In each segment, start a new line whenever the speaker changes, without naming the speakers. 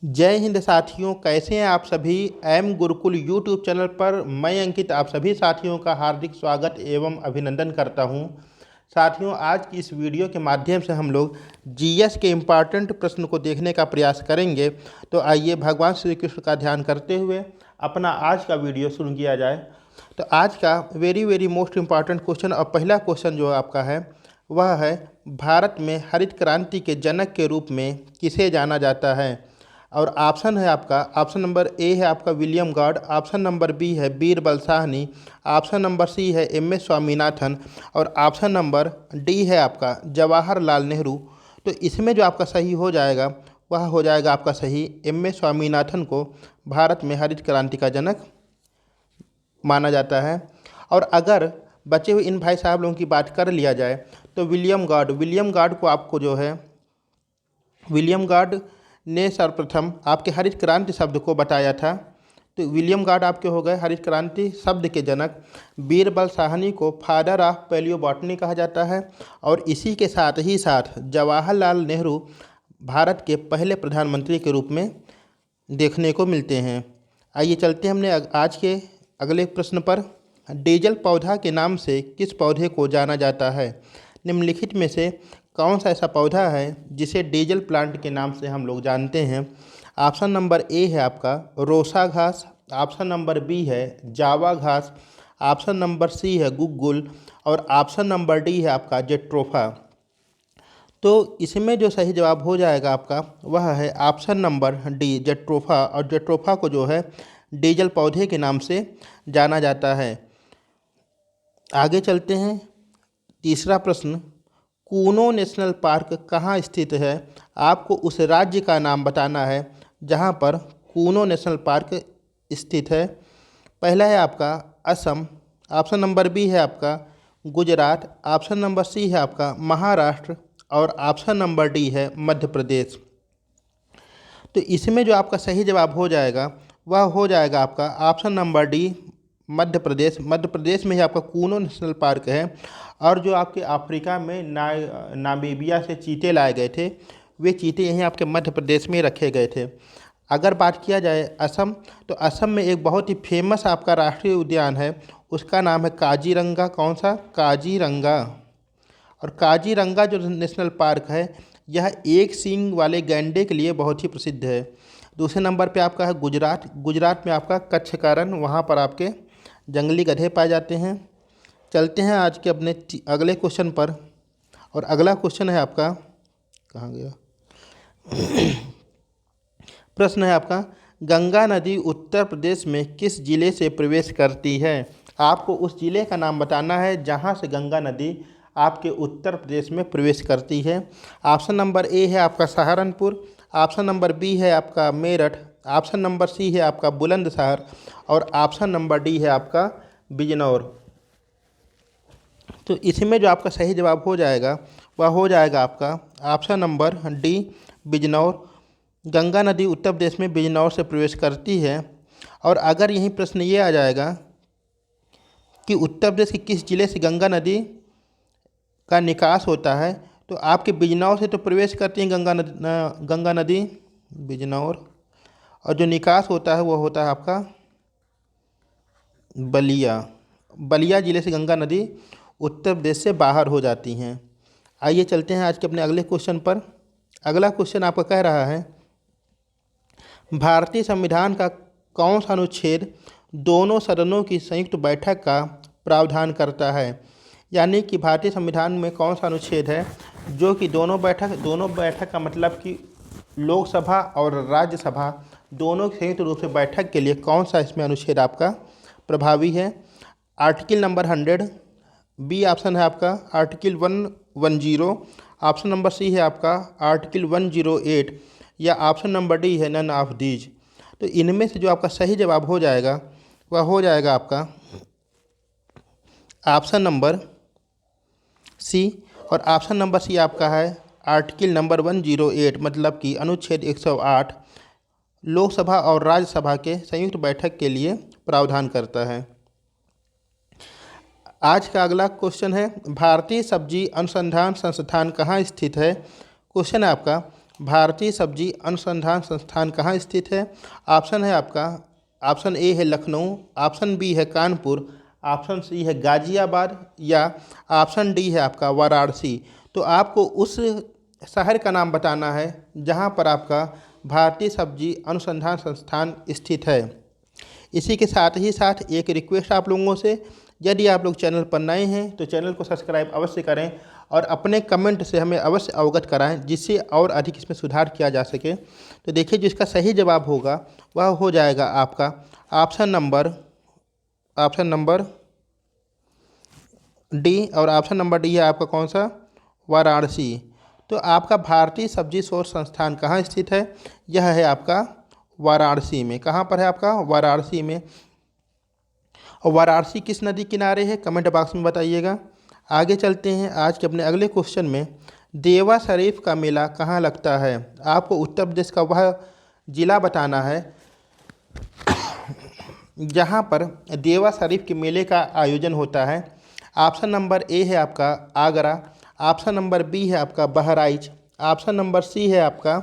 जय हिंद साथियों, कैसे हैं आप सभी। एम गुरुकुल यूट्यूब चैनल पर मैं अंकित आप सभी साथियों का हार्दिक स्वागत एवं अभिनंदन करता हूं। साथियों, आज की इस वीडियो के माध्यम से हम लोग जीएस के इम्पॉर्टेंट प्रश्न को देखने का प्रयास करेंगे। तो आइए भगवान श्री कृष्ण का ध्यान करते हुए अपना आज का वीडियो शुरू किया जाए। तो आज का very very most important question और पहला क्वेश्चन जो आपका है वह है, भारत में हरित क्रांति के जनक के रूप में किसे जाना जाता है। और ऑप्शन है आपका, ऑप्शन नंबर ए है आपका William God, option number B है Birbal Sahni, option number C है एम एस स्वामीनाथन और ऑप्शन नंबर डी है आपका जवाहरलाल नेहरू। तो इसमें जो आपका सही हो जाएगा वह हो जाएगा आपका सही, एम एस स्वामीनाथन को भारत में हरित क्रांति का जनक माना जाता है। और अगर बचे हुए इन भाई साहब लोगों की बात कर लिया जाए तो विलियम गॉड को आपको जो है, विलियम गॉड ने सर्वप्रथम आपके हरित क्रांति शब्द को बताया था। तो विलियम गॉड आपके हो गए हरित क्रांति शब्द के जनक। बीरबल साहनी को फादर ऑफ पैलियोबॉटनी कहा जाता है। और इसी के साथ ही साथ जवाहरलाल नेहरू भारत के पहले प्रधानमंत्री के रूप में देखने को मिलते हैं। आइए चलते हैं हमने आज के अगले प्रश्न पर। डीजल पौधा के नाम से किस पौधे को जाना जाता है। निम्नलिखित में से कौन सा ऐसा पौधा है जिसे डीजल प्लांट के नाम से हम लोग जानते हैं। ऑप्शन नंबर ए है आपका रोसा घास, ऑप्शन नंबर बी है जावा घास, ऑप्शन नंबर सी है गुग्गुल और ऑप्शन नंबर डी है आपका जेट्रोफा। तो इसमें जो सही जवाब हो जाएगा आपका वह है ऑप्शन नंबर डी जेट्रोफा। और जेट्रोफा को जो है डीजल पौधे के नाम से जाना जाता है। आगे चलते हैं। तीसरा प्रश्न, कूनो नेशनल पार्क कहाँ स्थित है। आपको उस राज्य का नाम बताना है जहाँ पर कूनो नेशनल पार्क स्थित है। पहला है आपका असम, ऑप्शन नंबर बी है आपका गुजरात, ऑप्शन नंबर सी है आपका महाराष्ट्र और ऑप्शन नंबर डी है मध्य प्रदेश। तो इसमें जो आपका सही जवाब हो जाएगा वह हो जाएगा आपका option number D Madhya Pradesh. Madhya Pradesh में ही आपका कूनो नेशनल पार्क है। और जो आपके अफ्रीका में नामीबिया से चीते लाए गए थे, वे चीते यहीं आपके मध्य प्रदेश में रखे गए थे। अगर बात किया जाए असम, तो असम में एक बहुत ही फेमस आपका राष्ट्रीय उद्यान है, उसका नाम है काजीरंगा। कौन सा? काजीरंगा। और काजीरंगा जो नेशनल पार्क है यह एक सींग वाले गैंडे के लिए बहुत ही प्रसिद्ध है। दूसरे नंबर पे आपका है गुजरात। गुजरात में आपका कच्छ का रण, वहाँ पर आपके जंगली गधे पाए जाते हैं। चलते हैं आज के अपने अगले क्वेश्चन पर। और अगला क्वेश्चन है आपका, कहाँ गया प्रश्न है आपका, गंगा नदी उत्तर प्रदेश में किस जिले से प्रवेश करती है। आपको उस जिले का नाम बताना है जहाँ से गंगा नदी आपके उत्तर प्रदेश में प्रवेश करती है। ऑप्शन नंबर ए है आपका सहारनपुर, ऑप्शन नंबर बी है आपका मेरठ, ऑप्शन नंबर सी है आपका बुलंदशहर और ऑप्शन नंबर डी है आपका बिजनौर। तो इसमें जो आपका सही जवाब हो जाएगा वह हो जाएगा आपका option number D Bijnor. Ganga नदी उत्तर प्रदेश में बिजनौर से प्रवेश करती है। और अगर यही प्रश्न ये आ जाएगा कि उत्तर प्रदेश के किस जिले से गंगा नदी का निकास होता है, तो आपके बिजनौर से तो प्रवेश करती है गंगा नदी बिजनौर, और जो निकास होता है वो होता है आपका बलिया जिले से गंगा नदी उत्तर प्रदेश से बाहर हो जाती हैं। आइए चलते हैं आज के अपने अगले क्वेश्चन पर। अगला क्वेश्चन आपका कह रहा है, भारतीय संविधान का कौन सा अनुच्छेद दोनों सदनों की संयुक्त बैठक का प्रावधान करता है। यानी कि भारतीय संविधान में कौन सा अनुच्छेद है जो कि दोनों बैठक का मतलब कि लोकसभा और राज्यसभा दोनों संयुक्त रूप से बैठक के लिए कौन सा इसमें अनुच्छेद आपका प्रभावी है। आर्टिकल नंबर 100, बी ऑप्शन है आपका आर्टिकल 110, ऑप्शन नंबर सी है आपका आर्टिकल 108 या ऑप्शन नंबर डी है नन ऑफ दीज। तो इनमें से जो आपका सही जवाब हो जाएगा वह हो जाएगा आपका ऑप्शन नंबर सी। और ऑप्शन नंबर सी आपका है आर्टिकल नंबर 108, मतलब कि अनुच्छेद 108 लोकसभा और राज्यसभा के संयुक्त बैठक के लिए प्रावधान करता है। आज का अगला क्वेश्चन है, भारतीय सब्जी अनुसंधान संस्थान कहाँ स्थित है। क्वेश्चन है आपका, भारतीय सब्जी अनुसंधान संस्थान कहाँ स्थित है? ऑप्शन है आपका, ऑप्शन ए है लखनऊ, ऑप्शन बी है कानपुर, ऑप्शन सी है गाजियाबाद या ऑप्शन डी है आपका वाराणसी। तो आपको उस शहर का नाम बताना है जहाँ पर आपका भारतीय सब्जी अनुसंधान संस्थान स्थित है। इसी के साथ ही साथ एक रिक्वेस्ट आप लोगों से, यदि आप लोग चैनल पर नए हैं तो चैनल को सब्सक्राइब अवश्य करें और अपने कमेंट से हमें अवश्य अवगत कराएं, जिससे और अधिक इसमें सुधार किया जा सके। तो देखिए, जिसका सही जवाब होगा वह हो जाएगा आपका ऑप्शन नंबर डी, और ऑप्शन नंबर डी है आपका कौन सा? वाराणसी। तो आपका भारतीय सब्जी शोध संस्थान कहाँ स्थित है? यह है आपका वाराणसी में। कहाँ पर है आपका? वाराणसी में। और वाराणसी किस नदी किनारे है? कमेंट बॉक्स में बताइएगा। आगे चलते हैं आज के अपने अगले क्वेश्चन में। देवा शरीफ का मेला कहाँ लगता है? आपको उत्तर प्रदेश का वह जिला बताना है जहाँ पर देवा शरीफ के मेले का आयोजन होता है। ऑप्शन नंबर ए है आपका आगरा, ऑप्शन नंबर बी है आपका बहराइच, ऑप्शन नंबर सी है आपका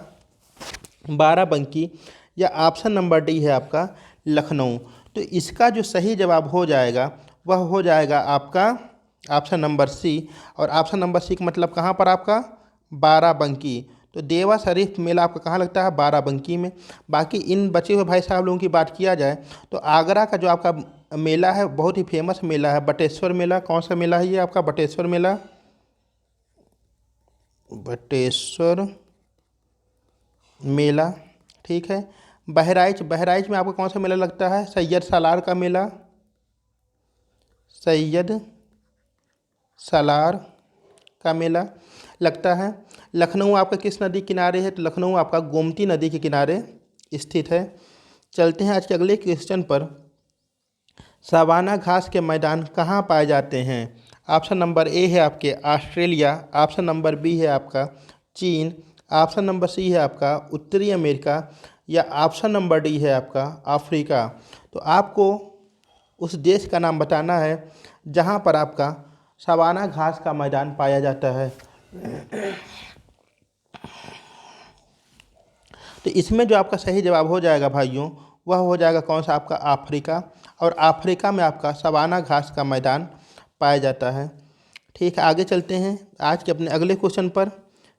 बाराबंकी या ऑप्शन नंबर डी है आपका लखनऊ। तो इसका जो सही जवाब हो जाएगा वह हो जाएगा आपका ऑप्शन नंबर सी। और ऑप्शन नंबर सी का मतलब कहाँ पर आपका? बाराबंकी। तो देवा शरीफ मेला आपका कहाँ लगता है? बाराबंकी में। बाकी इन बचे हुए भाई साहब लोगों की बात किया जाए तो आगरा का जो आपका मेला है बहुत ही फेमस मेला है, बटेश्वर मेला। कौन सा मेला है ये आपका? बटेश्वर मेला, बटेश्वर मेला, ठीक है। बहराइच में आपको कौन सा मेला लगता है? सैयद सालार का मेला, सैयद सालार का मेला लगता है। लखनऊ आपका किस नदी किनारे है? तो लखनऊ आपका गोमती नदी के किनारे स्थित है। चलते हैं आज के अगले क्वेश्चन पर। सवाना घास के मैदान कहाँ पाए जाते हैं? ऑप्शन नंबर ए है आपके ऑस्ट्रेलिया, ऑप्शन नंबर बी है आपका चीन, ऑप्शन नंबर सी है आपका उत्तरी अमेरिका या ऑप्शन नंबर डी है आपका अफ्रीका। तो आपको उस देश का नाम बताना है जहाँ पर आपका सवाना घास का मैदान पाया जाता है। तो इसमें जो आपका सही जवाब हो जाएगा भाइयों वह हो जाएगा कौन सा? आपका अफ्रीका। और अफ्रीका में आपका सवाना घास का मैदान पाया जाता है। ठीक है, आगे चलते हैं आज के अपने अगले क्वेश्चन पर।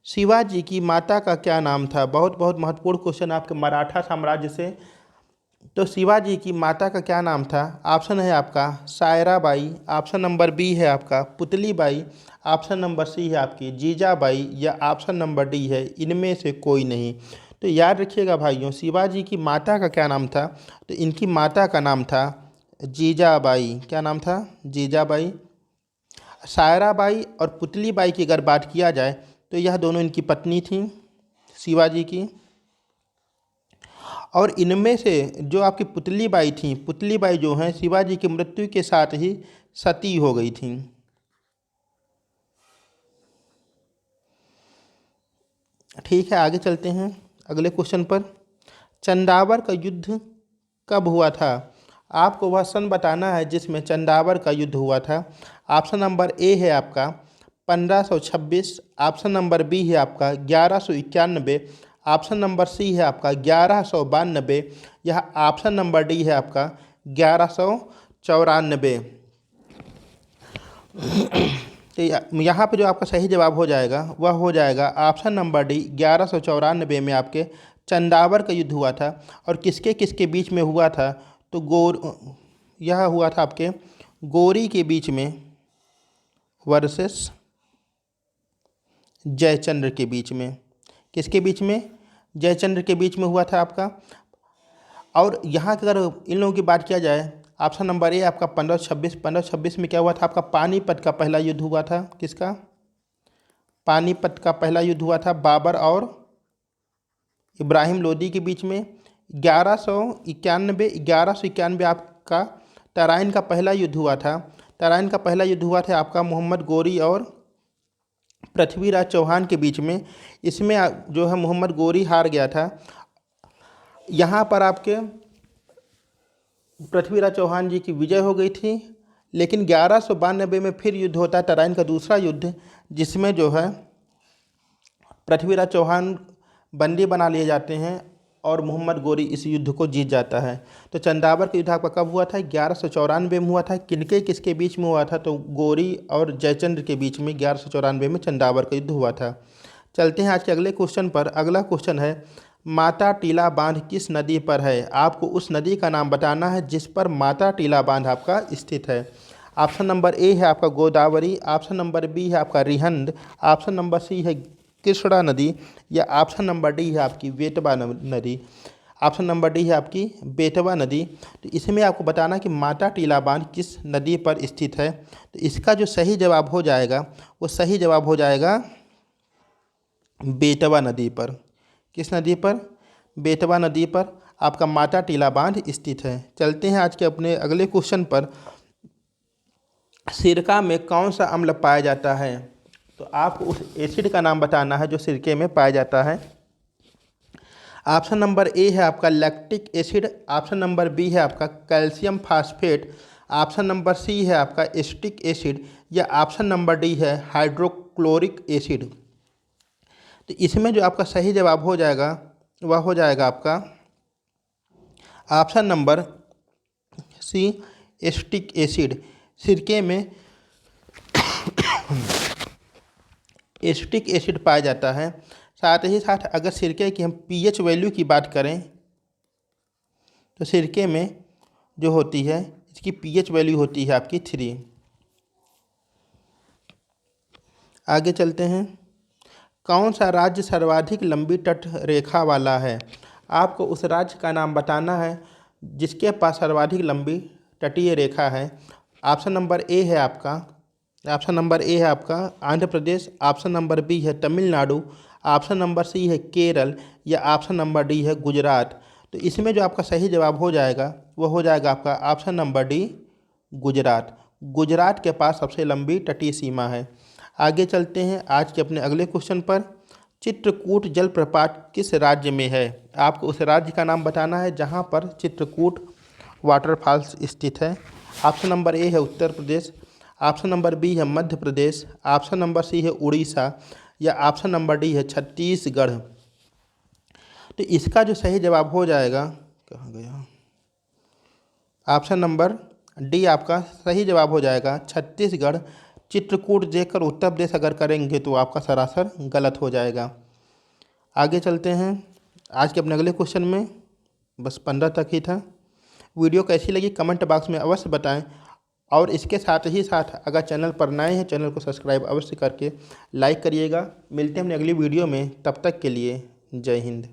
शिवाजी की माता का क्या नाम था? बहुत बहुत महत्वपूर्ण क्वेश्चन आपके मराठा साम्राज्य से। तो शिवाजी की माता का क्या नाम था? ऑप्शन है आपका सायराबाई, ऑप्शन नंबर बी है आपका पुतलीबाई, ऑप्शन नंबर सी है आपकी जीजाबाई या ऑप्शन नंबर डी है इनमें से कोई नहीं। तो याद रखिएगा भाइयों, शिवाजी की माता का क्या नाम था? तो इनकी माता का नाम था जीजाबाई। क्या नाम था? जीजाबाई। सायराबाई और पुतलीबाई की अगर बात किया जाए तो यह दोनों इनकी पत्नी थीं शिवाजी की। और इनमें से जो आपकी पुतलीबाई थीं, पुतलीबाई जो हैं शिवाजी की मृत्यु के साथ ही सती हो गई थीं। ठीक है, आगे चलते हैं अगले क्वेश्चन पर। चंदावर का युद्ध कब हुआ था? आपको वह सन बताना है जिसमें चंदावर का युद्ध हुआ था। ऑप्शन नंबर ए है आपका 1526, ऑप्शन नंबर बी है आपका 1191, ऑप्शन नंबर सी है आपका 1192 यह ऑप्शन नंबर डी है आपका 1194। तो यहाँ पे जो आपका सही जवाब हो जाएगा वह हो जाएगा ऑप्शन नंबर डी 1194 में आपके चंदावर का युद्ध हुआ था। और किसके किसके बीच में हुआ था? तो यह हुआ था आपके गोरी के बीच में वर्सेस जयचंद्र के बीच में। किसके बीच में? जयचंद्र के बीच में हुआ था आपका। और यहाँ की अगर इन लोगों की बात किया जाए, ऑप्शन नंबर ए आपका 1526 में क्या हुआ था? आपका पानीपत का पहला युद्ध हुआ था। किसका? पानीपत का पहला युद्ध हुआ था बाबर और इब्राहिम लोदी के बीच में। 1191 आपका तराइन का पहला युद्ध हुआ था। तराइन का पहला युद्ध हुआ था आपका मोहम्मद गोरी और पृथ्वीराज चौहान के बीच में। इसमें जो है मोहम्मद गोरी हार गया था। यहाँ पर आपके पृथ्वीराज चौहान जी की विजय हो गई थी। लेकिन 1192 में फिर युद्ध होता है, तराइन का दूसरा युद्ध, जिसमें जो है पृथ्वीराज चौहान बंदी बना लिए जाते हैं और मोहम्मद गोरी इस युद्ध को जीत जाता है। तो चंदावर का युद्ध आपका कब हुआ था? 1194 में हुआ था। किनके किसके बीच में हुआ था? तो गोरी और जयचंद्र के बीच में 1194 में चंदावर का युद्ध हुआ था। चलते हैं आज के अगले क्वेश्चन पर। अगला क्वेश्चन है, माता टीला बांध किस नदी पर है? आपको उस नदी का नाम बताना है जिस पर माता टीला बांध आपका स्थित है। ऑप्शन नंबर ए है आपका गोदावरी, ऑप्शन नंबर बी है आपका रिहंद, ऑप्शन नंबर सी है कृष्णा नदी, या ऑप्शन नंबर डी है आपकी बेतवा नदी। ऑप्शन नंबर डी है आपकी बेतवा नदी। तो इसमें आपको बताना कि माता टीला बांध किस नदी पर स्थित है। तो इसका जो सही जवाब हो जाएगा वो सही जवाब हो जाएगा बेतवा नदी पर। किस नदी पर? बेतवा नदी पर आपका माता टीला बांध स्थित है। चलते हैं आज के अपने अगले क्वेश्चन पर। सिरका में कौन सा अम्ल पाया जाता है? तो आपको उस एसिड का नाम बताना है जो सिरके में पाया जाता है। ऑप्शन नंबर ए है आपका lactic acid, option number B है आपका calcium phosphate, option number C है आपका एसिटिक एसिड, या ऑप्शन नंबर डी है हाइड्रोक्लोरिक एसिड। तो इसमें जो आपका सही जवाब हो जाएगा वह हो जाएगा आपका option number C acetic acid. सिरके में एसिटिक एसिड पाया जाता है। साथ ही साथ अगर सिरके की हम पीएच वैल्यू की बात करें तो सिरके में जो होती है इसकी पीएच वैल्यू होती है आपकी 3। आगे चलते हैं। कौन सा राज्य सर्वाधिक लंबी तट रेखा वाला है? आपको उस राज्य का नाम बताना है जिसके पास सर्वाधिक लंबी तटीय रेखा है। ऑप्शन नंबर ए है आपका Andhra Pradesh, option number B है तमिलनाडु, ऑप्शन नंबर सी है केरल, या ऑप्शन नंबर डी है गुजरात। तो इसमें जो आपका सही जवाब हो जाएगा वो हो जाएगा आपका option number D Gujarat. Gujarat के पास सबसे लंबी तटीय सीमा है। आगे चलते हैं आज के अपने अगले क्वेश्चन पर। चित्रकूट जलप्रपात किस राज्य में है? आपको उस राज्य का नाम बताना है जहां पर चित्रकूट वाटरफॉल्स स्थित है। ऑप्शन नंबर ए है Uttar Pradesh, option number B है Madhya Pradesh, option number C है उड़ीसा, या ऑप्शन नंबर डी है छत्तीसगढ़। तो इसका जो सही जवाब हो जाएगा, कहाँ गया, ऑप्शन नंबर डी आपका सही जवाब हो जाएगा छत्तीसगढ़। चित्रकूट देखकर उत्तर प्रदेश अगर करेंगे तो आपका सरासर गलत हो जाएगा। आगे चलते हैं आज के अपने अगले क्वेश्चन में। बस 15 तक ही था। वीडियो कैसी लगी कमेंट बॉक्स में अवश्य बताएं, और इसके साथ ही साथ अगर चैनल पर नए हैं चैनल को सब्सक्राइब अवश्य करके लाइक करिएगा। मिलते हैं अपनी अगली वीडियो में, तब तक के लिए जय हिंद।